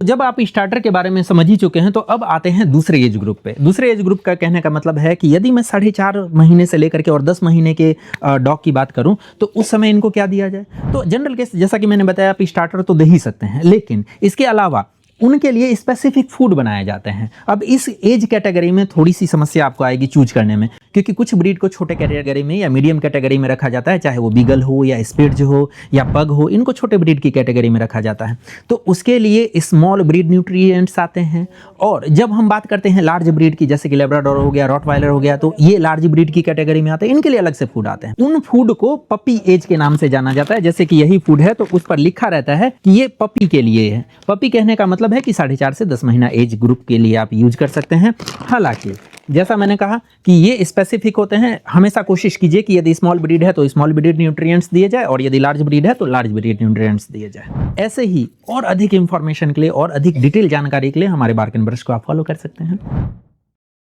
जब आप स्टार्टर के बारे में समझ ही चुके हैं तो अब आते हैं दूसरे एज ग्रुप पे। दूसरे एज ग्रुप का कहने का मतलब है कि यदि मैं 4.5 महीने से लेकर के और 10 महीने के डॉग की बात करूं तो उस समय इनको क्या दिया जाए। तो जनरल केस जैसा कि मैंने बताया, आप स्टार्टर तो दे ही सकते हैं, लेकिन इसके अलावा उनके लिए स्पेसिफिक फूड बनाए जाते हैं। अब इस एज कैटेगरी में थोड़ी सी समस्या आपको आएगी चूज करने में, क्योंकि कुछ ब्रीड को छोटे कैटेगरी में या मीडियम कैटेगरी में रखा जाता है, चाहे वो बीगल हो या स्पिट्ज हो या पग हो, इनको छोटे ब्रीड की कैटेगरी में रखा जाता है। तो उसके लिए स्मॉल ब्रीड न्यूट्रिएंट्स आते हैं। और जब हम बात करते हैं लार्ज ब्रीड की, जैसे कि लेब्राडोर हो गया, रॉटवाइलर हो गया, तो ये लार्ज ब्रीड की कैटेगरी में आते हैं। इनके लिए अलग से फूड आते हैं। उन फूड को पपी एज के नाम से जाना जाता है। जैसे कि यही फूड है तो उस पर लिखा रहता है कि ये पपी के लिए है। पपी कहने का मतलब है कि 4.5 से 10 महीना एज ग्रुप के लिए आप यूज कर सकते हैं। हालांकि जैसा मैंने कहा कि ये स्पेसिफिक होते हैं। हमेशा कोशिश कीजिए कि यदि स्मॉल ब्रीड है तो स्मॉल ब्रीड न्यूट्रिएंट्स दिए जाए, और यदि लार्ज ब्रीड है तो लार्ज ब्रीड न्यूट्रिएंट्स दिए जाए। ऐसे ही और अधिक इंफॉर्मेशन के लिए और अधिक डिटेल जानकारी के लिए हमारे बार्क एंड ब्रश को आप फॉलो कर सकते हैं।